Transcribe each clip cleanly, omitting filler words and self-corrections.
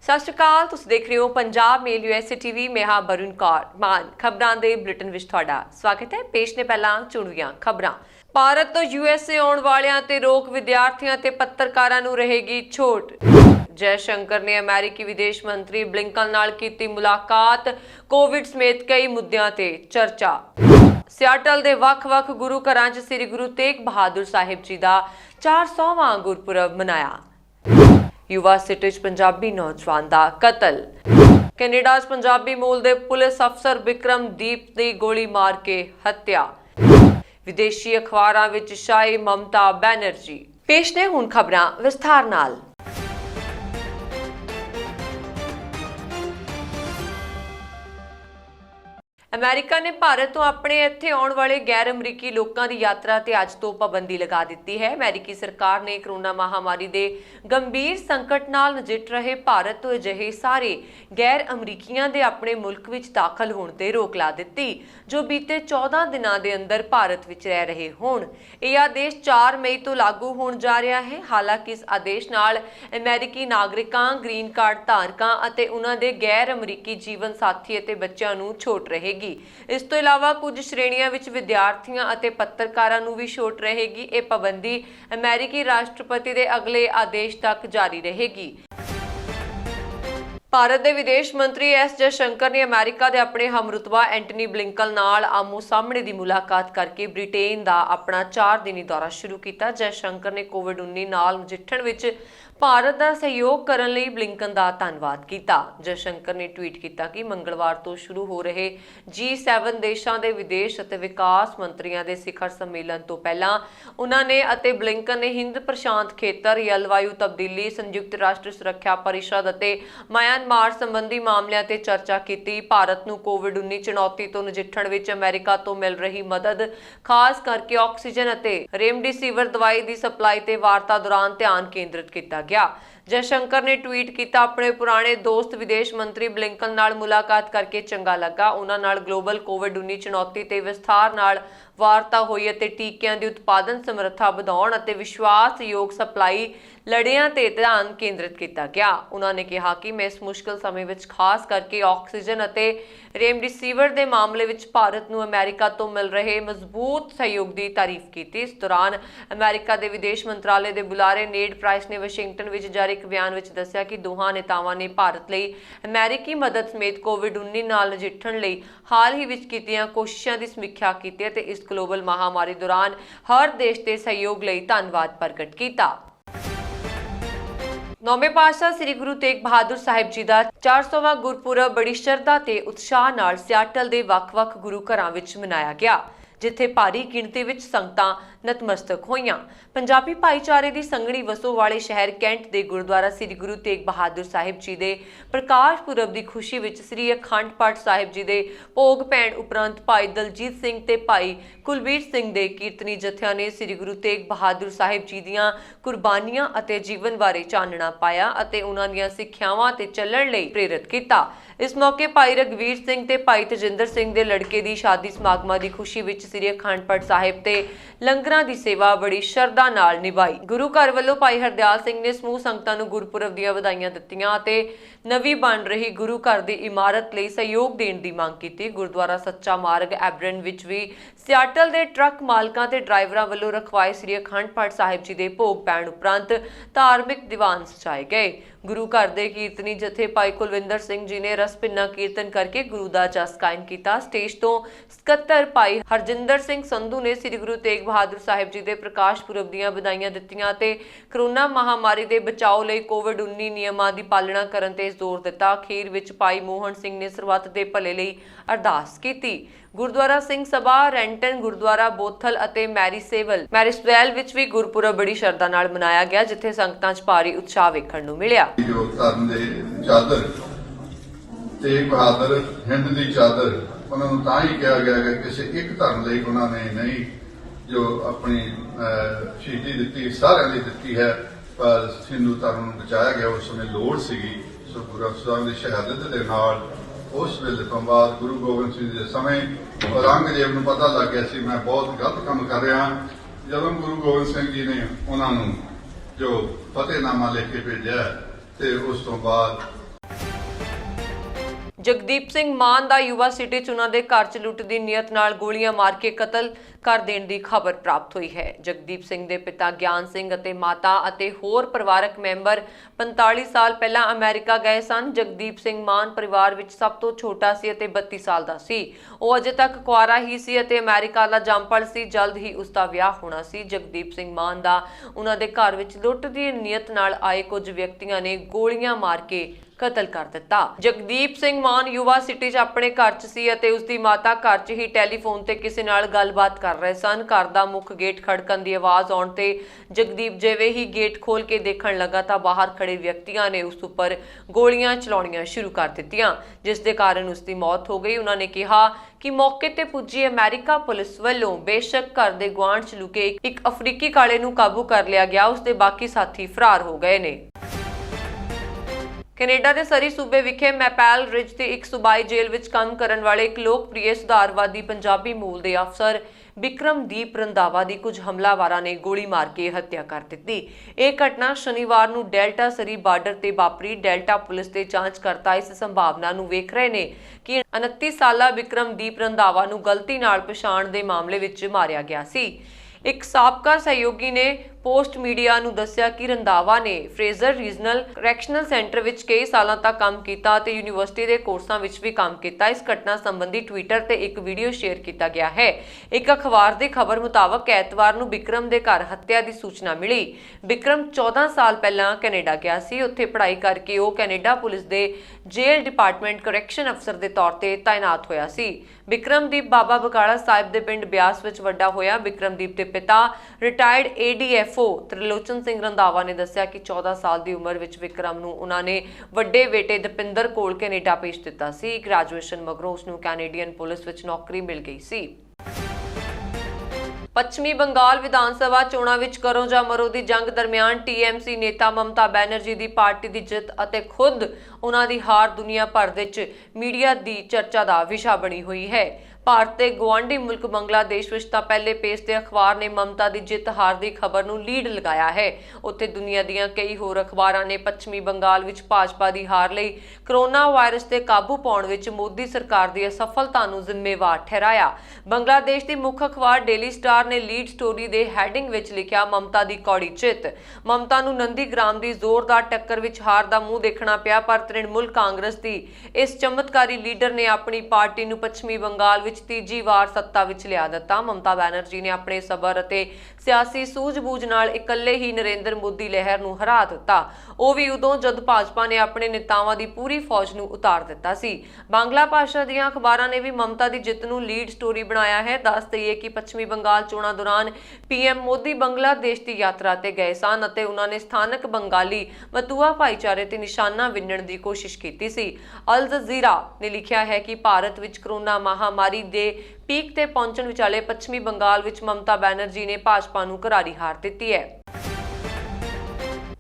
ਸਤਿ ਸ਼੍ਰੀ ਅਕਾਲ। ਤੁਸੀਂ ਦੇਖ ਰਹੇ ਹੋ ਪੰਜਾਬ ਮੇਲ USA TV। ਮੈਂ ਹਾਂ ਬरुण ਕੌਰ ਮਾਨ। ਖਬਰਾਂ ਦੇ ਬੁਲੇਟਿਨ ਵਿੱਚ ਤੁਹਾਡਾ ਸਵਾਗਤ ਹੈ। ਪੇਸ਼ ਨੇ ਪਹਿਲਾਂ ਚੁਣਵੀਆਂ ਖਬਰਾਂ। ਭਾਰਤ ਤੋਂ USA ਆਉਣ ਵਾਲਿਆਂ ਤੇ ਰੋਕ, ਵਿਦਿਆਰਥੀਆਂ ਤੇ ਪੱਤਰਕਾਰਾਂ ਨੂੰ ਰਹੇਗੀ ਛੋਟ। ਜੈਸ਼ੰਕਰ ਨੇ ਅਮਰੀਕੀ ਵਿਦੇਸ਼ ਮੰਤਰੀ ਬਲਿੰਕਨ ਨਾਲ ਕੀਤੀ ਮੁਲਾਕਾਤ। ਕੋਵਿਡ ਸਮੇਤ ਕਈ ਮੁੱਦਿਆਂ ਤੇ ਚਰਚਾ। ਸਿਆਟਲ ਦੇ ਵੱਖ-ਵੱਖ ਗੁਰੂ ਘਰਾਂ 'ਚ ਸ੍ਰੀ ਗੁਰੂ ਤੇਗ ਬਹਾਦਰ ਸਾਹਿਬ ਜੀ ਦਾ 400ਵਾਂ ਗੁਰਪੁਰਬ ਮਨਾਇਆ। युवा सिटी पंजाबी नौजवान का कतल। कैनेडा पंजाबी मूल के पुलिस अफसर विक्रमदीप की गोली मार के हत्या। विदेशी अखबारां विच छाई ममता बैनर्जी। पेश ने हुण खबरां विस्तार नाल। अमेरिका ने भारत तो अपने इत्थे आउण वाले गैर अमरीकी लोगों की यात्रा ते अज तो पाबंदी लगा दी है। अमेरिकी सरकार ने कोरोना महामारी के गंभीर संकट नाल नजिठ रहे भारत तो अजिहे सारे गैर अमरीकियां दे अपने मुल्क विच दाखल होने ते रोक ला दी जो बीते 14 दिनों के अंदर भारत विच रह रहे होण। यह आदेश 4 मई तो लागू होण जा रहा है। हालांकि इस आदेश नाल अमेरिकी नागरिकां, ग्रीन कार्ड धारकां अते उन्हां दे गैर अमरीकी जीवन साथी अते बच्चों नूं छूट रहेगी। इस तो इलावा कुछ श्रेणियां विच विद्यार्थियों अते पत्रकारां नूं भी छूट रहेगी। यह पाबंदी अमेरिकी राष्ट्रपति के अगले आदेश तक जारी रहेगी। भारत के विदेश मंत्री एस जयशंकर ने अमेरिका के अपने हमरुतबा एंटनी ब्लिंकन नाल आमो सामने की मुलाकात करके ब्रिटेन का अपना 4 दिनी दौरा शुरू किया। जयशंकर ने कोविड-19 नाल नजिठण विच भारत का सहयोग करने लई ब्लिंकन का धन्नवाद किया। जयशंकर ने ट्वीट किया कि मंगलवार तो शुरू हो रहे G7 देशों के विदेश और विकास मंत्रियों के शिखर सम्मेलन तो पहला उन्होंने अते ब्लिंकन ने हिंद प्रशांत खेतर, जलवायु तब्दीली, संयुक्त राष्ट्र सुरक्षा परिषद और म्यांमार संबंधी मामलों ते चर्चा की। भारत नूं कोविड-19 चुनौती तो नजिठण विच अमेरिका तो मिल रही मदद, खास करके ऑक्सीजन और रेमडेसिविर दवाई की सप्लाई ते वार्ता दौरान ध्यान केंद्रित किया गया। जयशंकर ने ट्वीट किया, अपने पुराने दोस्त विदेश मंत्री ब्लिंकन नाल मुलाकात करके चंगा लगा। उन्हां नाल ग्लोबल कोविड-19 चुनौती ते विस्तार नाल वार्ता हुई अते टीकिਆਂ ਦੀ उत्पादन समर्था ਵਧਾਉਣ ਅਤੇ विश्वासयोग सप्लाई लड़ियां ते ध्यान केंद्रित किया गया। उन्होंने कहा कि मैं इस मुश्किल समय विच खास करके ऑक्सीजन ਅਤੇ रेमडेसिविर के मामले विच भारत नूं अमेरिका तो मिल रहे मजबूत सहयोग की तारीफ की। इस दौरान अमेरिका के विदेश मंत्रालय के बुलारे नेड प्राइस ने वाशिंगटन विच जारी एक बयान विच दस्सिया कि दोहां नेतावां ने भारत लई अमेरिकी मदद समेत कोविड-19 नाल नजिठण लई हाल ही विच कीतियां कोशिशां की समीक्षा की ते इस ग्लोबल महामारी दौरान हर देश के सहयोग लई धन्नवाद प्रगट किया। नौवें पातशाह श्री गुरु तेग बहादुर साहिब जी का 400वां गुरपुरब बड़ी श्रद्धा ते उत्साह नाल सियाटल के ਵੱਖ-ਵੱਖ गुरु घरां विच मनाया गया, जिथे भारी गिणती विच संगतां नतमस्तक होईयां। पंजाबी भाईचारे की संघनी वसों वाले शहर कैंट के गुरुद्वारा श्री गुरु तेग बहादुर साहिब जी के प्रकाश पुरब की खुशी विच श्री अखंड पाठ साहिब जी के भोग पैण उपरंत भाई दलजीत सिंह ते भाई कुलबीर सिंह के कीर्तनी जत्थियां ने श्री गुरु तेग बहादुर साहिब जी दीआं कुर्बानियां अते जीवन बारे चानना पाया अते उन्हां दीआं सिक्ख्यावां ते चलण लई प्रेरित किया। इस मौके भाई रघवीर सिंह ते भाई तजिंदर सिंह के लड़के की शादी समागमां की खुशी विच श्री अखंड पाठ साहिब ते लंगरां दी सेवा बड़ी श्रद्धा नाल निभाई। गुरु घर वालों भाई हरदयाल सिंह ने समूह संगतां नूं गुरपुरब दीआं वधाइयां दित्तियां ते नवी बन रही गुरु घर की इमारत लई सहयोग देण दी मंग कीती। गुरुद्वारा सच्चा मार्ग एबरन विच भी सियाटल के ट्रक मालकां ते ड्राइवरां वालों रखवाए श्री अखंड पाठ साहिब जी के भोग पैण उपरंत धार्मिक दीवान सजाए गए। गुरु घर के कीर्तनी जथे भाई कुलविंदर सिंह जी ने रस भिन्ना कीर्तन करके गुरु का जस कायम किया। स्टेज तो सकत्तर भाई हरजिंदर सिंह संधू ने श्री गुरु तेग बहादुर साहिब जी के प्रकाश पुरब दीआं बधाइयां दित्तियां ते कोरोना महामारी के बचाव लई कोविड-19 नियमां की पालना करन ते जोर दिता। अखीर विच भाई मोहन सिंह ने सरबत के भले लई अरदास की। गुरुद्वारा सिंह सभा रैंटन, गुरुद्वारा बोथल अते मैरिसवेल विच भी गुरपुरब बड़ी श्रद्धा नाल मनाया गया, जिथे संगतां च भारी उत्साह वेखण नूं मिलिया। जो धर्म दे चादर तेग बहादुर हिंद दी चादर उन्होंने तां ही कहा गया कि किसी एक धर्म लई उन्होंने नहीं जो अपनी शहीदी दित्ती सारिਆਂ ਲਈ दित्ती है, पर हिंदू धर्म नूं बचाया गया। उस समय लोड़ सीगी। सो गुरु ਸਾਹਿਬ ਦੀ शहादत ਦੇ ਨਾਲ उस वेले तो बाद गुरु गोबिंद सिंह के समय औरंगजेब नूं पता लग गया सी मैं बहुत गलत काम कर रहा। जदों गुरु गोबिंद सिंह जी ने उन्होंने जो फतेहनामा लिख के भेजा ते उस तो बाद ਜਗਦੀਪ ਸਿੰਘ ਮਾਨ ਦਾ ਯੁਵਾ ਸਿਟੀ 'ਚ ਉਹਨਾਂ ਦੇ ਘਰ 'ਚ ਲੁੱਟ ਦੀ ਨੀਅਤ ਨਾਲ ਗੋਲੀਆਂ ਮਾਰ ਕੇ ਕਤਲ ਕਰ ਦੇਣ ਦੀ ਖਬਰ ਪ੍ਰਾਪਤ ਹੋਈ ਹੈ। ਜਗਦੀਪ ਸਿੰਘ ਦੇ ਪਿਤਾ ਗਿਆਨ ਸਿੰਘ ਅਤੇ ਮਾਤਾ ਅਤੇ ਹੋਰ ਪਰਿਵਾਰਕ ਮੈਂਬਰ 45 ਸਾਲ ਪਹਿਲਾਂ ਅਮਰੀਕਾ ਗਏ ਸਨ। ਜਗਦੀਪ ਸਿੰਘ ਮਾਨ ਪਰਿਵਾਰ ਵਿੱਚ ਸਭ ਤੋਂ ਛੋਟਾ ਸੀ ਅਤੇ 32 ਸਾਲ ਦਾ ਸੀ। ਉਹ ਅਜੇ ਤੱਕ ਕੁਆਰਾ ਹੀ ਸੀ ਅਤੇ ਅਮਰੀਕਾ ਦਾ ਜੰਮਪਲ ਸੀ। ਜਲਦ ਹੀ ਉਸ ਦਾ ਵਿਆਹ ਹੋਣਾ ਸੀ। ਜਗਦੀਪ ਸਿੰਘ ਮਾਨ ਦਾ ਉਹਨਾਂ ਦੇ ਘਰ ਵਿੱਚ ਲੁੱਟ ਦੀ ਨੀਅਤ ਨਾਲ ਆਏ ਕੁਝ ਵਿਅਕਤੀਆਂ ਨੇ ਗੋਲੀਆਂ ਮਾਰ ਕੇ ਕਤਲ ਕਰ ਦਿੱਤਾ। ਜਗਦੀਪ ਸਿੰਘ ਮਾਨ ਯੁਵਾ ਸਿਟੀ 'ਚ ਆਪਣੇ ਘਰ 'ਚ ਸੀ ਅਤੇ ਉਸ ਦੀ ਮਾਤਾ ਘਰ 'ਚ ਹੀ ਟੈਲੀਫੋਨ ਤੇ ਕਿਸੇ ਨਾਲ ਗੱਲਬਾਤ ਕਰ ਰਹੇ ਸਨ। ਘਰ ਦਾ ਮੁੱਖ ਗੇਟ ਖੜਕਣ ਦੀ ਆਵਾਜ਼ ਆਉਣ ਤੇ ਜਗਦੀਪ ਜਿਵੇਂ ਹੀ ਗੇਟ ਖੋਲ ਕੇ ਦੇਖਣ ਲੱਗਾ ਤਾਂ ਬਾਹਰ ਖੜੇ ਵਿਅਕਤੀਆਂ ਨੇ ਉਸ ਉੱਪਰ ਗੋਲੀਆਂ ਚਲਾਉਣੀਆਂ ਸ਼ੁਰੂ ਕਰ ਦਿੱਤੀਆਂ, ਜਿਸ ਦੇ ਕਾਰਨ ਉਸ ਦੀ ਮੌਤ ਹੋ ਗਈ। ਉਹਨਾਂ ਨੇ ਕਿਹਾ ਕਿ ਮੌਕੇ ਤੇ ਪੁੱਜੀ ਅਮਰੀਕਾ ਪੁਲਿਸ ਵੱਲੋਂ ਬੇਸ਼ੱਕ ਘਰ ਦੇ ਗੁਆਂਢ 'ਚ ਲੁਕੇ ਇੱਕ ਅਫਰੀਕੀ ਕਾਲੇ ਨੂੰ ਕਾਬੂ ਕਰ ਲਿਆ ਗਿਆ, ਉਸ ਦੇ ਬਾਕੀ ਸਾਥੀ ਫਰਾਰ ਹੋ ਗਏ ਨੇ। ਕੈਨੇਡਾ ਦੇ ਸਰੀ ਸੂਬੇ ਵਿਖੇ ਮੈਪਲ ਰਿਜ ਦੀ ਇੱਕ ਸੂਬਾਈ ਜੇਲ੍ਹ ਵਿੱਚ ਕੰਮ ਕਰਨ ਵਾਲੇ ਇੱਕ ਲੋਕਪ੍ਰਿਯ ਸੁਧਾਰਵਾਦੀ ਪੰਜਾਬੀ ਮੂਲ ਦੇ ਅਫਸਰ ਬਿਕਰਮਦੀਪ ਰੰਧਾਵਾ ਦੀ ਕੁਝ ਹਮਲਾਵਰਾਂ ਨੇ ਗੋਲੀ ਮਾਰ ਕੇ ਹੱਤਿਆ ਕਰ ਦਿੱਤੀ। ਇਹ ਘਟਨਾ ਸ਼ਨੀਵਾਰ ਨੂੰ ਡੈਲਟਾ ਸਰੀ ਬਾਰਡਰ ਤੇ ਵਾਪਰੀ। ਡੈਲਟਾ ਪੁਲਿਸ ਦੇ ਜਾਂਚਕਰਤਾ ਇਸ ਸੰਭਾਵਨਾ ਨੂੰ ਵੇਖ ਰਹੇ ਨੇ ਕਿ 29 ਸਾਲਾ ਬਿਕਰਮਦੀਪ ਰੰਧਾਵਾ ਨੂੰ ਗਲਤੀ ਨਾਲ ਪਛਾਣ ਦੇ ਮਾਮਲੇ ਵਿੱਚ ਮਾਰਿਆ ਗਿਆ ਸੀ। ਇੱਕ ਸਾਬਕਾ ਸਹਿਯੋਗੀ ਨੇ ਪੋਸਟ ਮੀਡੀਆ ਨੂੰ ਦੱਸਿਆ ਕਿ ਰੰਧਾਵਾ ਨੇ ਫਰੇਜ਼ਰ ਰੀਜਨਲ ਕਰੈਕਸ਼ਨਲ ਸੈਂਟਰ ਵਿੱਚ ਕਈ ਸਾਲਾਂ ਤੱਕ ਕੰਮ ਕੀਤਾ ਅਤੇ ਯੂਨੀਵਰਸਿਟੀ ਦੇ ਕੋਰਸਾਂ ਵਿੱਚ ਵੀ ਕੰਮ ਕੀਤਾ। ਇਸ ਘਟਨਾ ਸੰਬੰਧੀ ਟਵਿੱਟਰ ਤੇ ਇੱਕ ਵੀਡੀਓ ਸ਼ੇਅਰ ਕੀਤਾ ਗਿਆ ਹੈ। ਇੱਕ ਅਖਬਾਰ ਦੀ ਖਬਰ ਮੁਤਾਬਕ ਐਤਵਾਰ ਨੂੰ ਬਿਕਰਮ ਦੇ ਘਰ ਹੱਤਿਆ ਦੀ ਸੂਚਨਾ ਮਿਲੀ। ਬਿਕਰਮ 14 ਸਾਲ ਪਹਿਲਾਂ ਕੈਨੇਡਾ ਗਿਆ ਸੀ। ਉੱਥੇ ਪੜ੍ਹਾਈ ਕਰਕੇ ਉਹ ਕੈਨੇਡਾ ਪੁਲਿਸ ਦੇ ਜੇਲ੍ਹ ਡਿਪਾਰਟਮੈਂਟ ਕਰੈਕਸ਼ਨ ਅਫਸਰ ਦੇ ਤੌਰ ਤੇ ਤਾਇਨਾਤ ਹੋਇਆ ਸੀ। ਬਿਕਰਮਦੀਪ ਬਾਬਾ ਬਕਾਲਾ ਸਾਹਿਬ ਦੇ ਪਿੰਡ ਬਿਆਸ ਵਿੱਚ ਵੱਡਾ ਹੋਇਆ। ਬਿਕਰਮਦੀਪ ਦੇ ਪਿਤਾ ਰਿਟਾਇਰਡ ADFO ਤ੍ਰਿਲੋਚਨ ਸਿੰਘ ਰੰਧਾਵਾ ਨੇ ਦੱਸਿਆ ਕਿ 14 ਸਾਲ ਦੀ ਉਮਰ ਵਿੱਚ ਵਿਕਰਮ ਨੂੰ ਉਹਨਾਂ ਨੇ ਵੱਡੇ ਬੇਟੇ ਦਪਿੰਦਰ ਕੋਲ ਕੈਨੇਡਾ ਭੇਜ ਦਿੱਤਾ ਸੀ। ਗ੍ਰੈਜੂਏਸ਼ਨ ਮਗਰੋਂ ਉਸ ਨੂੰ ਕੈਨੇਡੀਅਨ ਪੁਲਿਸ ਵਿੱਚ ਨੌਕਰੀ ਮਿਲ ਗਈ ਸੀ। ਪੱਛਮੀ ਬੰਗਾਲ ਵਿਧਾਨ ਸਭਾ ਚੋਣਾਂ ਵਿੱਚ ਕਰੋ ਜਾਂ ਮਰੋ ਦੀ ਜੰਗ ਦਰਮਿਆਨ TMC ਨੇਤਾ ਮਮਤਾ ਬੈਨਰਜੀ ਦੀ ਪਾਰਟੀ ਦੀ ਜਿੱਤ ਅਤੇ ਖੁਦ ਉਹਨਾਂ ਦੀ ਹਾਰ ਦੁਨੀਆ ਭਰ ਵਿੱਚ ਮੀਡੀਆ ਦੀ ਚਰਚਾ ਦਾ ਵਿਸ਼ਾ ਬਣੀ ਹੋਈ ਹੈ। ਭਾਰਤ ਦੇ ਗੁਆਂਢੀ ਮੁਲਕ ਬੰਗਲਾਦੇਸ਼ ਵਿੱਚ ਤਾਂ ਪਹਿਲੇ ਪੇਜ ਤੇ ਅਖਬਾਰ ਨੇ ਮਮਤਾ ਦੀ ਜਿੱਤ ਹਾਰ ਦੀ ਖਬਰ ਨੂੰ ਲੀਡ ਲਗਾਇਆ ਹੈ। ਉੱਥੇ ਦੁਨੀਆ ਦੀਆਂ ਕਈ ਹੋਰ ਅਖਬਾਰਾਂ ਨੇ ਪੱਛਮੀ ਬੰਗਾਲ ਵਿੱਚ ਭਾਜਪਾ ਦੀ ਹਾਰ ਲਈ ਕਰੋਨਾ ਵਾਇਰਸ ਤੇ ਕਾਬੂ ਪਾਉਣ ਵਿੱਚ ਮੋਦੀ ਸਰਕਾਰ ਦੀ ਅਸਫਲਤਾ ਨੂੰ ਜ਼ਿੰਮੇਵਾਰ ਠਹਿਰਾਇਆ। ਬੰਗਲਾਦੇਸ਼ ਦੀ ਮੁੱਖ ਅਖਬਾਰ ਡੇਲੀ ਸਟਾਰ ਨੇ ਲੀਡ ਸਟੋਰੀ ਦੇ ਹੈਡਿੰਗ ਵਿੱਚ ਲਿਖਿਆ, ਮਮਤਾ ਦੀ ਕੌੜੀ ਜਿੱਤ। ਮਮਤਾ ਨੂੰ ਨੰਦੀਗ੍ਰਾਮ ਦੀ ਜ਼ੋਰਦਾਰ ਟੱਕਰ ਵਿੱਚ ਹਾਰ ਦਾ ਮੂੰਹ ਦੇਖਣਾ ਪਿਆ, ਪਰ ਤ੍ਰਿਣਮੂਲ ਕਾਂਗਰਸ ਦੀ ਇਸ ਚਮਤਕਾਰੀ ਲੀਡਰ ਨੇ ਆਪਣੀ ਪਾਰਟੀ ਨੂੰ ਪੱਛਮੀ ਬੰਗਾਲ ਵਿੱਚ ਤੀਜੀ ਵਾਰ ਸੱਤਾ ਵਿੱਚ ਲਿਆ ਦਿੱਤਾ। ਮਮਤਾ ਬੈਨਰਜੀ ਨੇ ਆਪਣੇ ਸਬਰ ਅਤੇ ਸਿਆਸੀ ਸੂਝ-ਬੂਝ ਨਾਲ ਇਕੱਲੇ ਹੀ ਨਰਿੰਦਰ ਮੋਦੀ ਲਹਿਰ ਨੂੰ ਹਰਾ ਦਿੱਤਾ। ਉਹ ਵੀ ਉਦੋਂ ਜਦ ਭਾਜਪਾ ਨੇ ਆਪਣੇ ਨੇਤਾਵਾਂ ਦੀ ਪੂਰੀ ਫੌਜ ਨੂੰ ਉਤਾਰ ਦਿੱਤਾ ਸੀ। ਬਾਂਗਲਾ ਭਾਸ਼ਾ ਦੀਆਂ ਅਖਬਾਰਾਂ ਨੇ ਵੀ ਮਮਤਾ ਦੀ ਜਿੱਤ ਨੂੰ ਲੀਡ ਸਟੋਰੀ ਬਣਾਇਆ ਹੈ। ਦੱਸ ਦਈਏ ਕਿ ਪੱਛਮੀ ਬੰਗਾਲ ਚੋਣਾਂ ਦੌਰਾਨ PM ਮੋਦੀ ਬੰਗਲਾਦੇਸ਼ ਦੀ ਯਾਤਰਾ ਤੇ ਗਏ ਸਨ ਅਤੇ ਉਹਨਾਂ ਨੇ ਸਥਾਨਕ ਬੰਗਾਲੀ ਮਤੂਆ ਭਾਈਚਾਰੇ ਤੇ ਨਿਸ਼ਾਨਾ ਵਿੰਨਣ ਦੀ ਕੋਸ਼ਿਸ਼ ਕੀਤੀ ਸੀ। ਅਲ ਜਜ਼ੀਰਾ ਨੇ ਲਿਖਿਆ ਹੈ ਕਿ ਭਾਰਤ ਵਿੱਚ ਕਰੋਨਾ ਮਹਾਮਾਰੀ ਦੇ ਪੀਕ ਤੇ ਪਹੁੰਚਣ ਵਿਚਾਲੇ ਪੱਛਮੀ ਬੰਗਾਲ ਵਿੱਚ ਮਮਤਾ ਬੈਨਰਜੀ ਨੇ ਭਾਜਪਾ ਨੂੰ ਕਰਾਰੀ ਹਾਰ ਦਿੱਤੀ ਹੈ।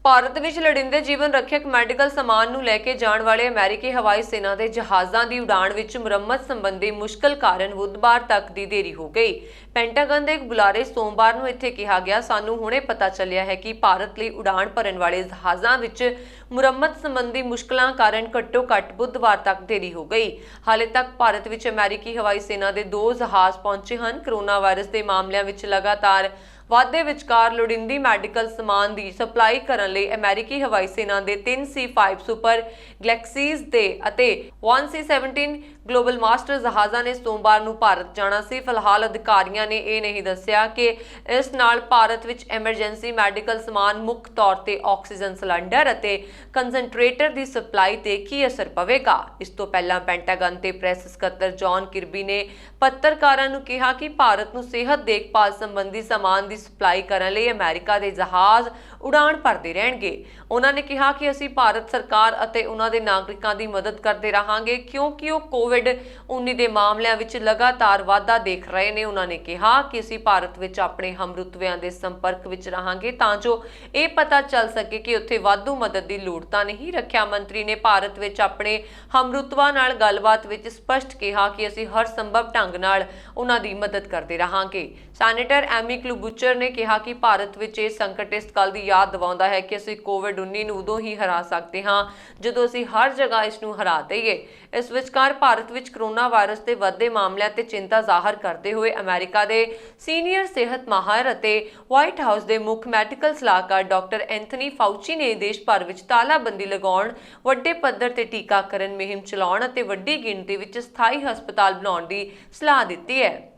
ਭਾਰਤ ਵਿੱਚ ਲੋੜੀਂਦੇ ਜੀਵਨ ਰੱਖਿਅਕ ਮੈਡੀਕਲ ਸਮਾਨ ਨੂੰ ਲੈ ਕੇ ਜਾਣ ਵਾਲੇ ਅਮਰੀਕੀ ਹਵਾਈ ਸੈਨਾ ਦੇ ਜਹਾਜ਼ਾਂ ਦੀ ਉਡਾਣ ਵਿੱਚ ਮੁਰੰਮਤ ਸੰਬੰਧੀ ਮੁਸ਼ਕਲ ਕਾਰਨ ਬੁੱਧਵਾਰ ਤੱਕ ਦੀ ਦੇਰੀ ਹੋ ਗਈ। ਪੈਂਟਾਗਨ ਦੇ ਇੱਕ ਬੁਲਾਰੇ ਸੋਮਵਾਰ ਨੂੰ ਇੱਥੇ ਕਿਹਾ ਗਿਆ, ਸਾਨੂੰ ਹੁਣੇ ਪਤਾ ਚੱਲਿਆ ਹੈ ਕਿ ਭਾਰਤ ਲਈ ਉਡਾਣ ਭਰਨ ਵਾਲੇ ਜਹਾਜ਼ਾਂ ਵਿੱਚ ਮੁਰੰਮਤ ਸੰਬੰਧੀ ਮੁਸ਼ਕਲਾਂ ਕਾਰਨ ਘੱਟੋ-ਘੱਟ ਬੁੱਧਵਾਰ ਤੱਕ ਦੇਰੀ ਹੋ ਗਈ। ਹਾਲੇ ਤੱਕ ਭਾਰਤ ਵਿੱਚ ਅਮਰੀਕੀ ਹਵਾਈ ਸੈਨਾ ਦੇ 2 ਜਹਾਜ਼ ਪਹੁੰਚੇ ਹਨ। ਕਰੋਨਾ ਵਾਇਰਸ ਦੇ ਮਾਮਲਿਆਂ ਵਿੱਚ ਲਗਾਤਾਰ ਵਾਧੇ ਵਿਚਕਾਰ ਲੋੜੀਂਦੀ ਮੈਡੀਕਲ ਸਮਾਨ ਦੀ ਸਪਲਾਈ ਕਰਨ ਲਈ ਅਮਰੀਕੀ ਹਵਾਈ ਸੈਨਾ ਦੇ 3 C-5 ਸੁਪਰ ਗਲੈਕਸੀਜ਼ ਦੇ ਅਤੇ 1 C-17 ਗਲੋਬਲ ਮਾਸਟਰ ਜਹਾਜ਼ਾਂ ਨੇ ਸੋਮਵਾਰ ਨੂੰ ਭਾਰਤ ਜਾਣਾ ਸੀ। ਫਿਲਹਾਲ ਅਧਿਕਾਰੀਆਂ ਨੇ ਇਹ ਨਹੀਂ ਦੱਸਿਆ ਕਿ ਇਸ ਨਾਲ ਭਾਰਤ ਵਿੱਚ ਐਮਰਜੈਂਸੀ ਮੈਡੀਕਲ ਸਮਾਨ, ਮੁੱਖ ਤੌਰ ਤੇ ਆਕਸੀਜਨ ਸਿਲੰਡਰ ਅਤੇ ਕੰਸੈਂਟਰੇਟਰ ਦੀ ਸਪਲਾਈ ਤੇ ਕੀ ਅਸਰ ਪਵੇਗਾ। ਇਸ ਤੋਂ ਪਹਿਲਾਂ ਪੈਂਟਾਗਨ ਤੇ ਪ੍ਰੈਸ ਸਕੱਤਰ ਜੌਨ ਕਿਰਬੀ ਨੇ ਪੱਤਰਕਾਰਾਂ ਨੂੰ ਕਿਹਾ ਕਿ ਭਾਰਤ ਨੂੰ ਸਿਹਤ ਦੇਖਭਾਲ ਸੰਬੰਧੀ ਸਮਾਨ ਦੀ ਸਪਲਾਈ ਕਰਨ ਲਈ ਅਮਰੀਕਾ ਦੇ ਜਹਾਜ਼ ਉਡਾਣ ਭਰਦੇ ਰਹਿਣਗੇ। ਉਹਨਾਂ ਨੇ ਕਿਹਾ ਕਿ ਅਸੀਂ ਭਾਰਤ ਸਰਕਾਰ ਅਤੇ ਉਹਨਾਂ ਦੇ ਨਾਗਰਿਕਾਂ ਦੀ ਮਦਦ ਕਰਦੇ ਰਹਾਂਗੇ ਕਿਉਂਕਿ ਉਹ COVID-19 ਦੇ ਮਾਮਲਿਆਂ ਵਿੱਚ ਲਗਾਤਾਰ ਵਾਧਾ ਦੇਖ ਰਹੇ ਨੇ। ਉਹਨਾਂ ਨੇ ਕਿਹਾ ਕਿ ਅਸੀਂ ਭਾਰਤ ਵਿੱਚ ਆਪਣੇ ਹਮਰੁਤਬਿਆਂ ਦੇ ਸੰਪਰਕ ਵਿੱਚ ਰਹਾਂਗੇ ਤਾਂ ਜੋ ਇਹ ਪਤਾ ਚੱਲ ਸਕੇ ਕਿ ਉੱਥੇ ਵਾਧੂ ਮਦਦ ਦੀ ਲੋੜ ਤਾਂ ਨਹੀਂ। ਰੱਖਿਆ ਮੰਤਰੀ ਨੇ ਭਾਰਤ ਵਿੱਚ ਆਪਣੇ ਹਮਰੁਤਬਾ ਨਾਲ ਗੱਲਬਾਤ ਵਿੱਚ ਸਪਸ਼ਟ ਕਿਹਾ ਕਿ ਅਸੀਂ ਹਰ ਸੰਭਵ ਢੰਗ ਨਾਲ ਉਹਨਾਂ ਦੀ ਮਦਦ ਕਰਦੇ ਰਹਾਂਗੇ। ਸੈਨੇਟਰ ਐਮੀ ਕਲੂਬੂਚਰ ਬਲਿਸ਼ਰ ਨੇ ਕਿਹਾ ਕਿ ਭਾਰਤ ਵਿੱਚ ਇਹ ਸੰਕਟ ਇਸ ਗੱਲ ਦੀ ਯਾਦ ਦਿਵਾਉਂਦਾ ਹੈ ਕਿ ਅਸੀਂ ਕੋਵਿਡ-19 ਨੂੰ ਉਦੋਂ ਹੀ ਹਰਾ ਸਕਦੇ ਹਾਂ ਜਦੋਂ ਅਸੀਂ ਹਰ ਜਗ੍ਹਾ ਇਸ ਨੂੰ ਹਰਾ ਦਈਏ। ਇਸ ਵਿਚਕਾਰ ਭਾਰਤ ਵਿੱਚ ਕਰੋਨਾ ਵਾਇਰਸ ਦੇ ਵੱਧਦੇ ਮਾਮਲਿਆਂ ਤੇ ਚਿੰਤਾ ਜ਼ਾਹਰ ਕਰਦੇ ਹੋਏ ਅਮਰੀਕਾ ਦੇ ਸੀਨੀਅਰ ਸਿਹਤ ਮਾਹਰ ਅਤੇ ਵਾਈਟ ਹਾਊਸ ਦੇ ਮੁੱਖ ਮੈਡੀਕਲ ਸਲਾਹਕਾਰ ਡਾਕਟਰ ਐਂਥਨੀ ਫਾਊਚੀ ਨੇ ਦੇਸ਼ ਭਰ ਵਿੱਚ ਤਾਲਾਬੰਦੀ ਲਗਾਉਣ, ਵੱਡੇ ਪੱਧਰ ਤੇ ਟੀਕਾਕਰਨ ਮੁਹਿੰਮ ਚਲਾਉਣ ਅਤੇ ਵੱਡੀ ਗਿਣਤੀ ਵਿੱਚ ਸਥਾਈ ਹਸਪਤਾਲ ਬਣਾਉਣ ਦੀ ਸਲਾਹ ਦਿੱਤੀ ਹੈ।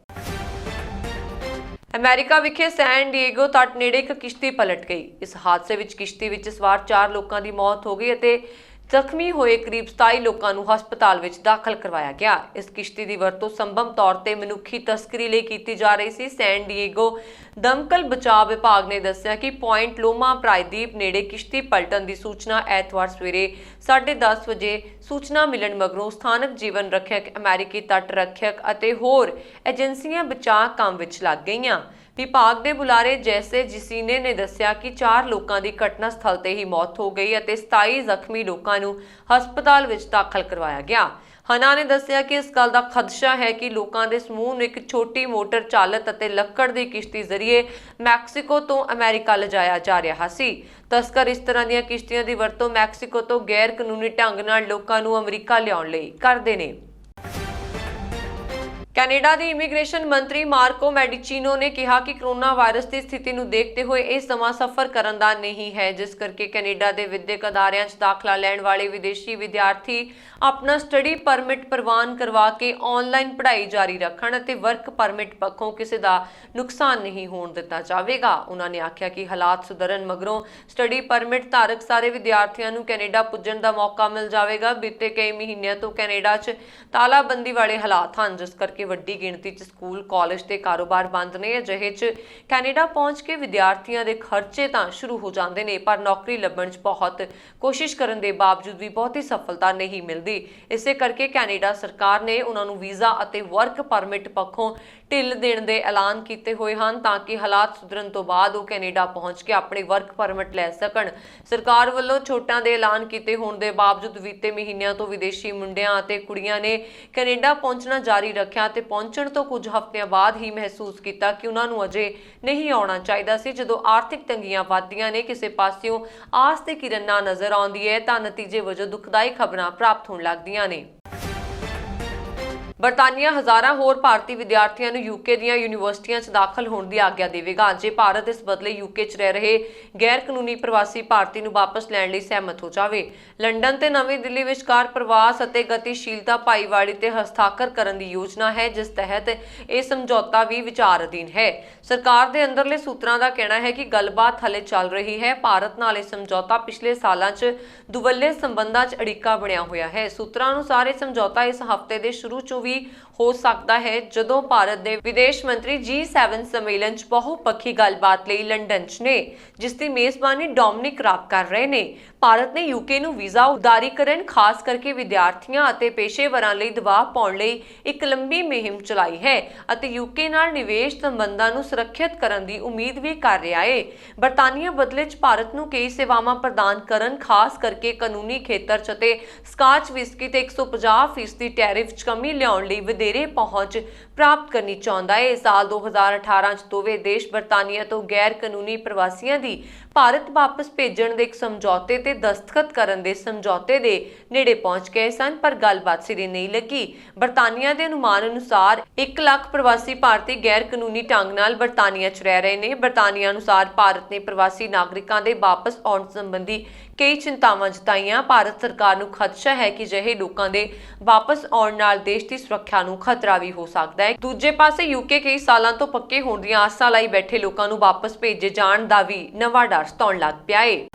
ਅਮਰੀਕਾ ਵਿਖੇ ਸੈਨ ਡਿਏਗੋ ਤੱਟ ਨੇੜੇ ਇੱਕ ਕਿਸ਼ਤੀ ਪਲਟ ਗਈ। ਇਸ ਹਾਦਸੇ ਵਿੱਚ ਕਿਸ਼ਤੀ ਵਿੱਚ ਸਵਾਰ 4 ਲੋਕਾਂ ਦੀ ਮੌਤ ਹੋ ਗਈ ਅਤੇ ਜ਼ਖਮੀ ਹੋਏ ਕਰੀਬ 27 ਲੋਕਾਂ ਨੂੰ ਹਸਪਤਾਲ ਵਿੱਚ ਦਾਖਲ ਕਰਵਾਇਆ ਗਿਆ। ਇਸ ਕਿਸ਼ਤੀ ਦੀ ਵਰਤੋਂ ਸੰਭਵ ਤੌਰ ਤੇ ਮਨੁੱਖੀ ਤਸਕਰੀ ਲਈ ਕੀਤੀ ਜਾ ਰਹੀ ਸੀ। ਸੈਨ ਡਿਏਗੋ ਦਮਕਲ ਬਚਾਅ ਵਿਭਾਗ ਨੇ ਦੱਸਿਆ ਕਿ ਪੁਆਇੰਟ ਲੋਮਾ ਪ੍ਰਾਇਦੀਪ ਨੇੜੇ ਕਿਸ਼ਤੀ ਪਲਟਣ ਦੀ ਸੂਚਨਾ ਐਤਵਾਰ ਸਵੇਰੇ 10:30 ਵਜੇ ਸੂਚਨਾ ਮਿਲਣ ਮਗਰੋਂ ਸਥਾਨਕ ਜੀਵਨ ਰੱਖਿਅਕ, ਅਮਰੀਕੀ ਤੱਟ ਰੱਖਿਅਕ ਅਤੇ ਹੋਰ ਏਜੰਸੀਆਂ ਬਚਾਅ ਕੰਮ ਵਿੱਚ ਲੱਗ ਗਈਆਂ। ਵਿਭਾਗ ਦੇ ਬੁਲਾਰੇ ਜੈਸੇ ਜਿਸੀਨੇ ਨੇ ਦੱਸਿਆ ਕਿ 4 ਲੋਕਾਂ ਦੀ ਘਟਨਾ ਸਥਲ ਤੇ ਹੀ ਮੌਤ ਹੋ ਗਈ ਅਤੇ 27 ਜ਼ਖਮੀ ਲੋਕਾਂ ਨੂੰ ਹਸਪਤਾਲ ਵਿੱਚ ਦਾਖਲ ਕਰਵਾਇਆ ਗਿਆ। ਹਨਾ ਨੇ ਦੱਸਿਆ ਕਿ ਇਸ ਗੱਲ ਦਾ ਖਦਸ਼ਾ ਹੈ ਕਿ ਲੋਕਾਂ ਦੇ ਸਮੂਹ ਨੂੰ ਇੱਕ ਛੋਟੀ ਮੋਟਰ ਚਾਲਤ ਅਤੇ ਲੱਕੜ ਦੀ ਕਿਸ਼ਤੀ ਜ਼ਰੀਏ ਮੈਕਸੀਕੋ ਤੋਂ ਅਮਰੀਕਾ ਲਿਜਾਇਆ ਜਾ ਰਿਹਾ ਸੀ। ਤਸਕਰ ਇਸ ਤਰ੍ਹਾਂ ਦੀਆਂ ਕਿਸ਼ਤੀਆਂ ਦੀ ਵਰਤੋਂ ਮੈਕਸੀਕੋ ਤੋਂ ਗੈਰ ਕਾਨੂੰਨੀ ਢੰਗ ਨਾਲ ਲੋਕਾਂ ਨੂੰ ਅਮਰੀਕਾ ਲਿਆਉਣ ਲਈ ਕਰਦੇ ਨੇ। ਕੈਨੇਡਾ ਦੇ ਇਮੀਗ੍ਰੇਸ਼ਨ ਮੰਤਰੀ ਮਾਰਕੋ ਮੈਡੀਚੀਨੋ ਨੇ ਕਿਹਾ ਕਿ ਕਰੋਨਾ ਵਾਇਰਸ ਦੀ ਸਥਿਤੀ ਨੂੰ ਦੇਖਦੇ ਹੋਏ ਇਹ ਸਮਾਂ ਸਫ਼ਰ ਕਰਨ ਦਾ ਨਹੀਂ ਹੈ, ਜਿਸ ਕਰਕੇ ਕੈਨੇਡਾ ਦੇ ਵਿਦਿਅਕ ਅਦਾਰਿਆਂ 'ਚ ਦਾਖਲਾ ਲੈਣ ਵਾਲੇ ਵਿਦੇਸ਼ੀ ਵਿਦਿਆਰਥੀ ਆਪਣਾ ਸਟੱਡੀ ਪਰਮਿਟ ਪ੍ਰਵਾਨ ਕਰਵਾ ਕੇ ਆਨਲਾਈਨ ਪੜ੍ਹਾਈ ਜਾਰੀ ਰੱਖਣ ਅਤੇ ਵਰਕ ਪਰਮਿਟ ਪੱਖੋਂ ਕਿਸੇ ਦਾ ਨੁਕਸਾਨ ਨਹੀਂ ਹੋਣ ਦਿੱਤਾ ਜਾਵੇਗਾ। ਉਹਨਾਂ ਨੇ ਆਖਿਆ ਕਿ ਹਾਲਾਤ ਸੁਧਰਨ ਮਗਰੋਂ ਸਟੱਡੀ ਪਰਮਿਟ ਧਾਰਕ ਸਾਰੇ ਵਿਦਿਆਰਥੀਆਂ ਨੂੰ ਕੈਨੇਡਾ ਪੁੱਜਣ ਦਾ ਮੌਕਾ ਮਿਲ ਜਾਵੇਗਾ। ਬੀਤੇ ਕਈ ਮਹੀਨਿਆਂ ਤੋਂ ਕੈਨੇਡਾ 'ਚ ਤਾਲਾਬੰਦੀ ਵਾਲੇ ਹਾਲਾਤ ਹਨ, ਜਿਸ ਕਰਕੇ ਵੱਡੀ ਗਿਣਤੀ 'ਚ ਸਕੂਲ, ਕਾਲਜ ਤੇ ਕਾਰੋਬਾਰ ਬੰਦ ਨੇ। ਅਜਿਹੇ 'ਚ ਕੈਨੇਡਾ ਪਹੁੰਚ ਕੇ ਵਿਦਿਆਰਥੀਆਂ ਦੇ ਖਰਚੇ ਤਾਂ ਸ਼ੁਰੂ ਹੋ ਜਾਂਦੇ ਨੇ, ਪਰ ਨੌਕਰੀ ਲੱਭਣ 'ਚ ਬਹੁਤ ਕੋਸ਼ਿਸ਼ ਕਰਨ ਦੇ ਬਾਵਜੂਦ ਵੀ ਬਹੁਤੀ ਸਫਲਤਾ ਨਹੀਂ ਮਿਲਦੀ। ਇਸੇ ਕਰਕੇ ਕੈਨੇਡਾ ਸਰਕਾਰ ਨੇ ਉਹਨਾਂ ਨੂੰ ਵੀਜ਼ਾ ਅਤੇ ਵਰਕ ਪਰਮਿਟ ਪੱਖੋਂ ਢਿੱਲ ਦੇਣ ਦੇ ਐਲਾਨ ਕੀਤੇ ਹੋਏ ਹਨ ਤਾਂ ਕਿ ਹਾਲਾਤ ਸੁਧਰਨ ਤੋਂ ਬਾਅਦ ਉਹ ਕੈਨੇਡਾ ਪਹੁੰਚ ਕੇ ਆਪਣੇ ਵਰਕ ਪਰਮਿਟ ਲੈ ਸਕਣ। ਸਰਕਾਰ ਵੱਲੋਂ ਛੋਟਾਂ ਦੇ ਐਲਾਨ ਕੀਤੇ ਹੋਣ ਦੇ ਬਾਵਜੂਦ ਬੀਤੇ ਮਹੀਨਿਆਂ ਤੋਂ ਵਿਦੇਸ਼ੀ ਮੁੰਡਿਆਂ ਅਤੇ ਕੁੜੀਆਂ ਨੇ ਕੈਨੇਡਾ ਪਹੁੰਚਣਾ ਜਾਰੀ ਰੱਖਿਆ ਤੇ ਪਹੁੰਚਣ ਤੋਂ ਕੁਝ ਹਫ਼ਤਿਆਂ ਬਾਅਦ ਹੀ ਮਹਿਸੂਸ ਕੀਤਾ ਕਿ ਉਹਨਾਂ ਨੂੰ ਅਜੇ ਨਹੀਂ ਆਉਣਾ ਚਾਹੀਦਾ ਸੀ। ਜਦੋਂ ਆਰਥਿਕ ਤੰਗੀਆਂ ਵੱਧਦੀਆਂ ਨੇ, ਕਿਸੇ ਪਾਸਿਓਂ ਆਸ ਦੀ ਕਿਰਨ ਨਾ ਨਜ਼ਰ ਆਉਂਦੀ ਹੈ ਤਾਂ ਨਤੀਜੇ ਵਜੋਂ ਦੁਖਦਾਈ ਖਬਰਾਂ ਪ੍ਰਾਪਤ ਹੋਣ ਲੱਗਦੀਆਂ ਨੇ। ਬਰਤਾਨੀਆ ਹਜ਼ਾਰਾਂ ਹੋਰ ਭਾਰਤੀ ਵਿਦਿਆਰਥੀਆਂ ਨੂੰ ਯੂਕੇ ਦੀਆਂ ਯੂਨੀਵਰਸਿਟੀਆਂ 'ਚ ਦਾਖਲ ਹੋਣ ਦੀ ਆਗਿਆ ਦੇਵੇਗਾ ਜੇ ਭਾਰਤ ਇਸ ਬਦਲੇ ਯੂਕੇ 'ਚ ਰਹਿ ਰਹੇ ਗੈਰ ਕਾਨੂੰਨੀ ਪ੍ਰਵਾਸੀ ਭਾਰਤੀ ਨੂੰ ਵਾਪਸ ਲੈਣ ਲਈ ਸਹਿਮਤ ਹੋ ਜਾਵੇ। ਲੰਡਨ ਤੇ ਨਵੀਂ ਦਿੱਲੀ ਵਿਚਕਾਰ ਪ੍ਰਵਾਸ ਅਤੇ ਗਤੀਸ਼ੀਲਤਾ ਭਾਈਵਾਲੀ ਤੇ ਹਸਤਾਖਰ ਕਰਨ ਦੀ ਯੋਜਨਾ ਹੈ, ਜਿਸ ਤਹਿਤ ਇਹ ਸਮਝੌਤਾ ਵੀ ਵਿਚਾਰ ਅਧੀਨ ਹੈ। ਸਰਕਾਰ ਦੇ ਅੰਦਰਲੇ ਸੂਤਰਾਂ ਦਾ ਕਹਿਣਾ ਹੈ ਕਿ ਗੱਲਬਾਤ ਹਲੇ ਚੱਲ ਰਹੀ ਹੈ। ਭਾਰਤ ਨਾਲ ਇਹ ਸਮਝੌਤਾ ਪਿਛਲੇ ਸਾਲਾਂ 'ਚ ਦੁਵੱਲੇ ਸੰਬੰਧਾਂ 'ਚ ਅੜਿੱਕਾ ਬਣਿਆ ਹੋਇਆ ਹੈ। ਸੂਤਰਾਂ ਅਨੁਸਾਰ ਇਹ ਸਮਝੌਤਾ ਇਸ ਹਫ਼ਤੇ ਦੇ ਸ਼ੁਰੂ 'ਚੋਂ ਵੀ ਹੋ ਸਕਦਾ ਹੈ, ਜਦੋਂ ਭਾਰਤ ਦੇ ਵਿਦੇਸ਼ ਮੰਤਰੀ G7 ਸੰਮੇਲਨ 'ਚ ਬਹੁਪੱਖੀ ਗੱਲਬਾਤ ਲਈ ਲੰਡਨ 'ਚ ਨੇ, ਜਿਸ ਦੀ ਮੇਜ਼ਬਾਨੀ ਡੋਮਿਨਿਕ ਰਾਬ ਕਰ ਰਹੇ ਨੇ। ਭਾਰਤ ਨੇ ਯੂਕੇ ਨੂੰ ਵੀਜ਼ਾ ਉਦਾਰੀਕਰਨ, ਖਾਸ ਕਰਕੇ ਵਿਦਿਆਰਥੀਆਂ ਅਤੇ ਪੇਸ਼ੇਵਰਾਂ ਲਈ ਦਬਾਅ ਪਾਉਣ ਲਈ ਇੱਕ ਲੰਬੀ ਮੁਹਿੰਮ ਚਲਾਈ ਹੈ ਅਤੇ ਯੂਕੇ ਨਾਲ ਨਿਵੇਸ਼ ਸੰਬੰਧਾਂ ਨੂੰ ਸੁਰੱਖਿਅਤ ਕਰਨ ਦੀ ਉਮੀਦ ਵੀ ਕਰ ਰਿਹਾ ਹੈ। ਬਰਤਾਨੀਆ ਬਦਲੇ 'ਚ ਭਾਰਤ ਨੂੰ ਕਈ ਸੇਵਾਵਾਂ ਪ੍ਰਦਾਨ ਕਰਨ, ਖਾਸ ਕਰਕੇ ਕਾਨੂੰਨੀ ਖੇਤਰ 'ਚ ਅਤੇ ਸਕਾਚ ਵਿਸਕੀ ਤੇ 150% ਟੈਰਿਫ 'ਚ ਕਮੀ ਲਿਆਉਣ ਲਈ ਵਧੇਰੇ ਪਹੁੰਚ ਪ੍ਰਾਪਤ ਕਰਨੀ ਚਾਹੁੰਦਾ ਹੈ। ਸਾਲ 2018 'ਚ ਦੋਵੇਂ ਦੇਸ਼ ਬਰਤਾਨੀਆ ਤੋਂ ਗੈਰ ਕਾਨੂੰਨੀ ਪ੍ਰਵਾਸੀਆਂ ਦੀ ਭਾਰਤ ਵਾਪਸ ਭੇਜਣ ਦੇ ਇੱਕ ਸਮਝੌਤੇ ਤੇ ਦਸਤਖਤ ਕਰਨ ਦੇ ਸਮਝੌਤੇ ਦੇ ਨੇੜੇ ਪਹੁੰਚ ਗਏ ਸਨ, ਪਰ ਗੱਲਬਾਤ ਸਿਰੇ ਨਹੀਂ ਲੱਗੀ। ਬਰਤਾਨੀਆ ਦੇ ਅਨੁਮਾਨ ਅਨੁਸਾਰ 1 ਲੱਖ ਪ੍ਰਵਾਸੀ ਭਾਰਤੀ ਗੈਰ ਕਾਨੂੰਨੀ ਢੰਗ ਨਾਲ ਬਰਤਾਨੀਆ 'ਚ ਰਹਿ ਰਹੇ ਨੇ। ਬਰਤਾਨੀਆ ਅਨੁਸਾਰ ਭਾਰਤ ਨੇ ਪ੍ਰਵਾਸੀ ਨਾਗਰਿਕਾਂ ਦੇ ਵਾਪਸ ਆਉਣ ਸੰਬੰਧੀ ਕਈ ਚਿੰਤਾਵਾਂ ਜਤਾਈਆਂ। ਭਾਰਤ ਸਰਕਾਰ ਨੂੰ ਖਦਸ਼ਾ ਹੈ ਕਿ ਅਜਿਹੇ ਲੋਕਾਂ ਦੇ ਵਾਪਸ ਆਉਣ ਨਾਲ ਦੇਸ਼ ਦੀ ਸੁਰੱਖਿਆ ਨੂੰ ਖਤਰਾ ਵੀ ਹੋ ਸਕਦਾ ਹੈ। ਦੂਜੇ ਪਾਸੇ ਯੂਕੇ ਕਈ ਸਾਲਾਂ ਤੋਂ ਪੱਕੇ ਹੋਣ ਦੀਆਂ ਆਸਾਂ ਲਾਈ ਬੈਠੇ ਲੋਕਾਂ ਨੂੰ ਵਾਪਸ ਭੇਜੇ ਜਾਣ ਦਾ ਵੀ ਨਵਾਂ ਡਰ ਸਤਾਉਣ ਲੱਗ ਪਿਆ ਹੈ।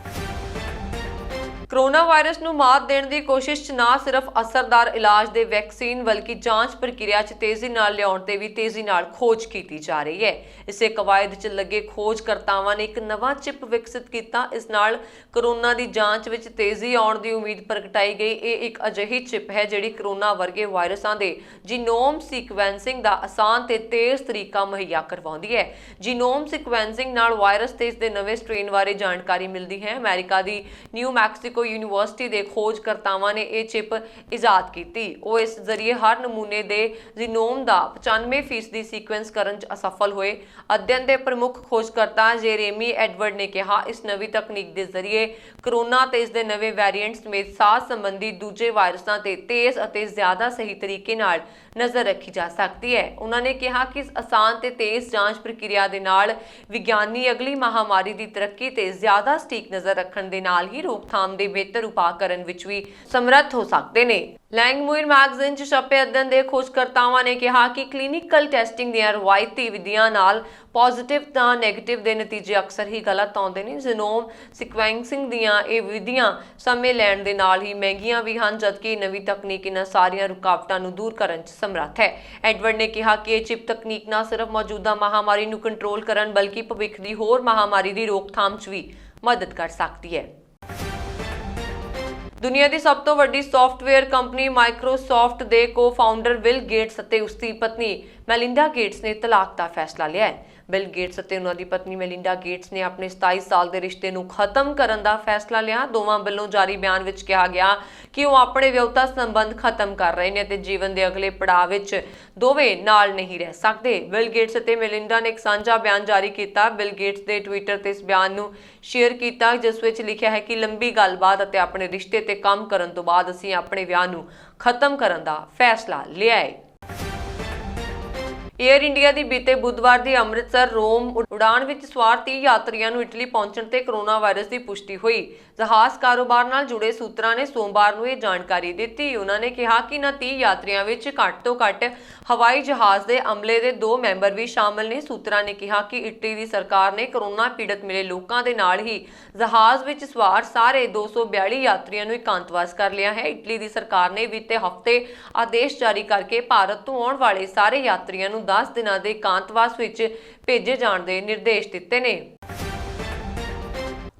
ਕੋਰੋਨਾ ਵਾਇਰਸ ਨੂੰ ਮਾਤ ਦੇਣ ਦੀ ਕੋਸ਼ਿਸ਼ 'ਚ ਨਾ ਸਿਰਫ ਅਸਰਦਾਰ ਇਲਾਜ ਦੇ ਵੈਕਸੀਨ, ਬਲਕਿ ਜਾਂਚ ਪ੍ਰਕਿਰਿਆ 'ਚ ਤੇਜ਼ੀ ਨਾਲ ਲਿਆਉਣ ਤੇ ਵੀ ਤੇਜ਼ੀ ਨਾਲ ਖੋਜ ਕੀਤੀ ਜਾ ਰਹੀ ਹੈ। ਇਸੇ ਕਵਾਇਦ 'ਚ ਲੱਗੇ ਖੋਜਕਰਤਾਵਾਂ ਨੇ ਇੱਕ ਨਵਾਂ ਚਿਪ ਵਿਕਸਿਤ ਕੀਤਾ। ਇਸ ਨਾਲ ਕੋਰੋਨਾ ਦੀ ਜਾਂਚ ਵਿੱਚ ਤੇਜ਼ੀ ਆਉਣ ਦੀ ਉਮੀਦ ਪ੍ਰਗਟਾਈ ਗਈ। ਇਹ ਇੱਕ ਅਜਿਹੀ ਚਿਪ ਹੈ ਜਿਹੜੀ ਕੋਰੋਨਾ ਵਰਗੇ ਵਾਇਰਸਾਂ ਦੇ ਜੀਨੋਮ ਸੀਕੁਐਂਸਿੰਗ ਦਾ ਆਸਾਨ ਤੇ ਤੇਜ਼ ਤਰੀਕਾ ਮੁਹੱਈਆ ਕਰਵਾਉਂਦੀ ਹੈ। ਜੀਨੋਮ ਸੀਕੁਐਂਸਿੰਗ ਨਾਲ ਵਾਇਰਸ ਤੇ ਇਸ ਦੇ ਨਵੇਂ ਸਟ੍ਰੇਨ ਬਾਰੇ ਜਾਣਕਾਰੀ ਮਿਲਦੀ ਹੈ। ਅਮਰੀਕਾ ਦੀ ਨਿਊ ਮੈਕਸੀਕੋ ਮੈਕਸੀਕੋ ਯੂਨੀਵਰਸਿਟੀ ਦੇ ਖੋਜਕਰਤਾਵਾਂ ਨੇ ਇਹ ਚਿਪ ਇਜਾਦ ਕੀਤੀ। ਉਹ ਇਸ ਜ਼ਰੀਏ ਹਰ ਨਮੂਨੇ ਦੇ ਜੀਨੋਮ ਦਾ 95% ਸੀਕੁਐਂਸ ਕਰਨ 'ਚ ਅਸਫਲ ਹੋਏ। ਅਧਿਐਨ ਦੇ ਪ੍ਰਮੁੱਖ ਖੋਜਕਰਤਾ ਜੇਰੇਮੀ ਐਡਵਰਡ ਨੇ ਕਿਹਾ, ਇਸ ਨਵੀਂ ਤਕਨੀਕ ਦੇ ਜ਼ਰੀਏ ਕਰੋਨਾ ਤੇ ਇਸ ਦੇ ਨਵੇਂ ਵੈਰੀਐਂਟ ਸਮੇਤ ਸਾਹ ਸੰਬੰਧੀ ਦੂਜੇ ਵਾਇਰਸਾਂ ਤੇ ਤੇਜ਼ ਅਤੇ ਜ਼ਿਆਦਾ ਸਹੀ ਤਰੀਕੇ ਨਾਲ ਨਜ਼ਰ ਰੱਖੀ ਜਾ ਸਕਦੀ ਹੈ। ਉਹਨਾਂ ਨੇ ਕਿਹਾ ਕਿ ਇਸ ਆਸਾਨ ਤੇ ਤੇਜ਼ ਜਾਂਚ ਪ੍ਰਕਿਰਿਆ ਦੇ ਨਾਲ ਵਿਗਿਆਨੀ ਅਗਲੀ ਮਹਾਮਾਰੀ ਦੀ ਤਰੱਕੀ ਤੇ ਜ਼ਿਆਦਾ ਸਟੀਕ ਨਜ਼ਰ ਰੱਖਣ ਦੇ ਨਾਲ ਹੀ ਰੋਕਥਾਮ ਦੇ ਬਿਹਤਰ ਉਪਾਅ ਕਰਨ ਵਿੱਚ ਵੀ ਸਮਰੱਥ ਹੋ ਸਕਦੇ ਨੇ। ਲੈਂਗਮੂਇਰ ਮੈਗਜ਼ੀਨ 'ਚ ਛਪੇ ਅਧਿਐਨ ਦੇ ਖੋਜਕਰਤਾਵਾਂ ਨੇ ਕਿਹਾ ਕਿ ਕਲੀਨਿਕਲ ਟੈਸਟਿੰਗ ਦੀਆਂ ਰਵਾਇਤੀ ਵਿਧੀਆਂ ਨਾਲ ਪੋਜ਼ਿਟਿਵ ਜਾਂ ਨੈਗੇਟਿਵ ਦੇ ਨਤੀਜੇ ਅਕਸਰ ਹੀ ਗਲਤ ਆਉਂਦੇ ਨੇ। ਜੀਨੋਮ ਸੀਕੁਐਂਸਿੰਗ ਦੀਆਂ ਇਹ ਵਿਧੀਆਂ ਸਮੇਂ ਲੈਣ ਦੇ ਨਾਲ ਹੀ ਮਹਿੰਗੀਆਂ ਵੀ ਹਨ, ਜਦਕਿ ਨਵੀਂ ਤਕਨੀਕ ਇਹਨਾਂ ਸਾਰੀਆਂ ਰੁਕਾਵਟਾਂ ਨੂੰ ਦੂਰ ਕਰਨ 'ਚ ਸਮਰੱਥ ਹੈ। ਐਡਵਰਡ ਨੇ ਕਿਹਾ ਕਿ ਇਹ ਚਿਪ ਤਕਨੀਕ ਨਾ ਸਿਰਫ ਮੌਜੂਦਾ ਮਹਾਮਾਰੀ ਨੂੰ ਕੰਟਰੋਲ ਕਰਨ ਬਲਕਿ ਭਵਿੱਖ ਦੀ ਹੋਰ ਮਹਾਮਾਰੀ ਦੀ ਰੋਕਥਾਮ 'ਚ ਵੀ ਮਦਦ ਕਰ ਸਕਦੀ ਹੈ। ਦੁਨੀਆ ਦੀ ਸਭ ਤੋਂ ਵੱਡੀ ਸੌਫਟਵੇਅਰ ਕੰਪਨੀ ਮਾਈਕਰੋਸਾਫਟ ਦੇ ਕੋ-ਫਾਊਂਡਰ ਬਿਲ ਗੇਟਸ ਅਤੇ ਉਸ ਦੀ ਪਤਨੀ ਮੈਲਿੰਡਾ ਗੇਟਸ ਨੇ ਤਲਾਕ ਦਾ ਫੈਸਲਾ ਲਿਆ ਹੈ। ਬਿਲ ਗੇਟਸ ਅਤੇ ਉਹਨਾਂ ਦੀ ਪਤਨੀ ਮੈਲਿੰਡਾ ਗੇਟਸ ਨੇ ਆਪਣੇ 27 ਸਾਲ ਦੇ ਰਿਸ਼ਤੇ ਨੂੰ ਖਤਮ ਕਰਨ ਦਾ ਫੈਸਲਾ ਲਿਆ। ਦੋਵਾਂ ਵੱਲੋਂ ਜਾਰੀ ਬਿਆਨ ਵਿੱਚ ਕਿਹਾ ਗਿਆ ਕਿ ਉਹ ਆਪਣੇ ਵਿਆਹੁਤਾ ਸੰਬੰਧ ਖਤਮ ਕਰ ਰਹੇ ਨੇ ਅਤੇ ਜੀਵਨ ਦੇ ਅਗਲੇ ਪੜਾਅ ਵਿੱਚ ਦੋਵੇਂ ਨਾਲ ਨਹੀਂ ਰਹਿ ਸਕਦੇ। ਬਿਲ ਗੇਟਸ ਅਤੇ ਮੈਲਿੰਡਾ ਨੇ ਇੱਕ ਸਾਂਝਾ ਬਿਆਨ ਜਾਰੀ ਕੀਤਾ। ਬਿਲ ਗੇਟਸ ਦੇ ਟਵਿੱਟਰ ਤੇ ਇਸ ਬਿਆਨ ਨੂੰ ਸ਼ੇਅਰ ਕੀਤਾ, ਜਿਸ ਵਿੱਚ ਲਿਖਿਆ ਹੈ ਕਿ ਲੰਬੀ ਗੱਲਬਾਤ ਅਤੇ ਆਪਣੇ ਰਿਸ਼ਤੇ ਤੇ ਕੰਮ ਕਰਨ ਤੋਂ ਬਾਅਦ ਅਸੀਂ ਆਪਣੇ ਵਿਆਹ ਨੂੰ ਖਤਮ ਕਰਨ ਦਾ ਫੈਸਲਾ ਲਿਆ ਹੈ। ਏਅਰ ਇੰਡੀਆ ਦੀ ਬੀਤੇ ਬੁੱਧਵਾਰ ਦੀ ਅੰਮ੍ਰਿਤਸਰ ਰੋਮ ਉਡਾਣ ਵਿੱਚ ਸਵਾਰ 30 ਯਾਤਰੀਆਂ ਨੂੰ ਇਟਲੀ ਪਹੁੰਚਣ ਤੇ ਕਰੋਨਾ ਵਾਇਰਸ ਦੀ ਪੁਸ਼ਟੀ ਹੋਈ। ਜਹਾਜ਼ ਕਾਰੋਬਾਰ ਨਾਲ ਜੁੜੇ ਸੂਤਰਾਂ ਨੇ ਸੋਮਵਾਰ ਨੂੰ ਇਹ ਜਾਣਕਾਰੀ ਦਿੱਤੀ। ਉਹਨਾਂ ਨੇ ਕਿਹਾ ਕਿ ਇਹਨਾਂ 30 ਯਾਤਰੀਆਂ ਵਿੱਚ ਘੱਟ ਤੋਂ ਘੱਟ ਹਵਾਈ ਜਹਾਜ਼ ਦੇ ਅਮਲੇ ਦੇ 2 ਮੈਂਬਰ ਵੀ ਸ਼ਾਮਲ ਨੇ। ਸੂਤਰਾਂ ਨੇ ਕਿਹਾ ਕਿ ਇਟਲੀ ਦੀ ਸਰਕਾਰ ਨੇ ਕਰੋਨਾ ਪੀੜਤ ਮਿਲੇ ਲੋਕਾਂ ਦੇ ਨਾਲ ਹੀ ਜਹਾਜ਼ ਵਿੱਚ ਸਵਾਰ ਸਾਰੇ 242 ਯਾਤਰੀਆਂ ਨੂੰ ਇਕਾਂਤਵਾਸ ਕਰ ਲਿਆ ਹੈ। ਇਟਲੀ ਦੀ ਸਰਕਾਰ ਨੇ ਬੀਤੇ ਹਫ਼ਤੇ ਆਦੇਸ਼ ਜਾਰੀ ਕਰਕੇ ਭਾਰਤ ਤੋਂ ਆਉਣ ਵਾਲੇ ਸਾਰੇ ਯਾਤਰੀਆਂ ਨੂੰ 10 ਦਿਨਾਂ ਦੇ ਇਕਾਂਤਵਾਸ ਵਿੱਚ ਭੇਜੇ ਜਾਣ ਦੇ ਨਿਰਦੇਸ਼ ਦਿੱਤੇ ਨੇ।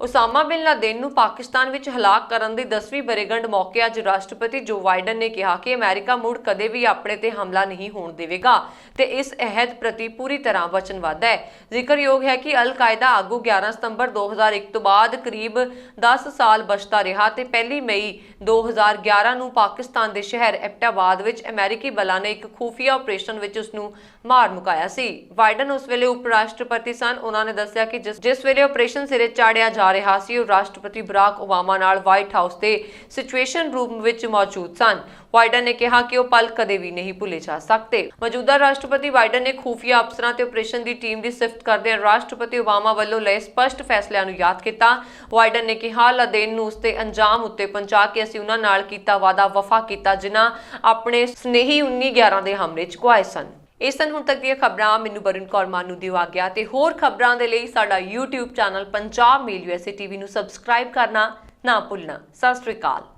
ਉਸਾਮਾ ਬਿਨ ਲਾਦੇਨ ਨੂੰ ਪਾਕਿਸਤਾਨ ਵਿੱਚ ਹਲਾਕ ਕਰਨ ਦੀ 10ਵੀਂ ਵਰ੍ਹੇਗੰਢ ਮੌਕੇ ਅੱਜ ਰਾਸ਼ਟਰਪਤੀ ਜੋ ਬਾਈਡਨ ਨੇ ਕਿਹਾ ਕਿ ਅਮਰੀਕਾ ਮੁੜ ਕਦੇ ਵੀ ਆਪਣੇ ਤੇ ਹਮਲਾ ਨਹੀਂ ਹੋਣ ਦੇਵੇਗਾ ਤੇ ਇਸ ਅਹਿਦ ਪ੍ਰਤੀ ਪੂਰੀ ਤਰ੍ਹਾਂ ਵਚਨਬੱਧ ਹੈ। ਜ਼ਿਕਰਯੋਗ ਹੈ ਕਿ ਅਲ-ਕਾਇਦਾ ਆਗੂ 11 ਸਤੰਬਰ 2001 ਤੋਂ ਬਾਅਦ ਕਰੀਬ 10 ਸਾਲ ਬਚਦਾ ਰਿਹਾ ਤੇ 1 ਮਈ 2011 ਨੂੰ ਪਾਕਿਸਤਾਨ ਦੇ ਸ਼ਹਿਰ ਐਬਟਾਬਾਦ ਵਿੱਚ ਅਮਰੀਕੀ ਬਲਾਂ ਨੇ ਇੱਕ ਖੂਫੀਆ ਆਪਰੇਸ਼ਨ ਵਿੱਚ ਉਸ ਨੂੰ ਮਾਰ ਮੁਕਾਇਆ ਸੀ। ਬਾਈਡਨ ਉਸ ਵੇਲੇ ਉਪ ਰਾਸ਼ਟਰਪਤੀ ਸਨ। ਉਹਨਾਂ ਨੇ ਦੱਸਿਆ ਕਿ ਜਿਸ ਵੇਲੇ ਆਪਰੇਸ਼ਨ ਸਿਰੇ ਚਾੜਿਆ ਜਾ ਰਿਹਾ ਸੀ, ਉਹ ਰਾਸ਼ਟਰਪਤੀ ਬਰਾਕ ਓਬਾਮਾ ਨਾਲ ਵਾਈਟ ਹਾਊਸ ਦੇ ਸਿਚੁਏਸ਼ਨ ਰੂਮ ਵਿੱਚ ਮੌਜੂਦ ਸਨ। ਬਾਈਡਨ ਨੇ ਕਿਹਾ ਕਿ ਉਹ ਪਲ ਕਦੇ ਵੀ ਨਹੀਂ ਭੁੱਲੇ ਜਾ ਸਕਦੇ। ਮੌਜੂਦਾ ਰਾਸ਼ਟਰਪਤੀ ਬਾਈਡਨ ਨੇ ਖੂਫੀਆ ਅਫਸਰਾਂ ਤੇ ਆਪਰੇਸ਼ਨ ਦੀ ਟੀਮ ਦੀ ਸਿਫਤ ਕਰਦਿਆਂ ਰਾਸ਼ਟਰਪਤੀ ਓਬਾਮਾ ਵੱਲੋਂ ਲਏ ਸਪਸ਼ਟ ਫੈਸਲਿਆਂ ਨੂੰ ਯਾਦ ਕੀਤਾ। ਬਾਈਡਨ ਨੇ ਕਿਹਾ, ਲਾਦੇਨ ਨੂੰ ਉਸਦੇ ਅੰਜਾਮ ਉੱਤੇ ਪਹੁੰਚਾ ਕੇ ਅਸੀਂ ਉਹਨਾਂ ਨਾਲ ਕੀਤਾ ਵਾਅਦਾ ਵਫਾ ਕੀਤਾ ਜਿਨ੍ਹਾਂ ਆਪਣੇ ਸਨੇਹੀ 19/11 ਦੇ ਹਮਲੇ 'ਚ ਗਵਾਏ ਸਨ। ਇਹ ਸਨ ਹੁਣ ਤੱਕ ਦੀਆਂ ਖਬਰਾਂ। ਮੈਨੂੰ ਬਰਨ ਕੌਰ ਮਾਨੂ ਦੀ ਆਗਿਆ ਤੇ ਹੋਰ ਖਬਰਾਂ ਦੇ ਲਈ ਸਾਡਾ YouTube ਚੈਨਲ ਪੰਜਾਬ ਮੇਲ USA TV ਨੂੰ ਸਬਸਕ੍ਰਾਈਬ ਕਰਨਾ ਨਾ ਭੁੱਲਣਾ। ਸਤਿ ਸ਼੍ਰੀ ਅਕਾਲ।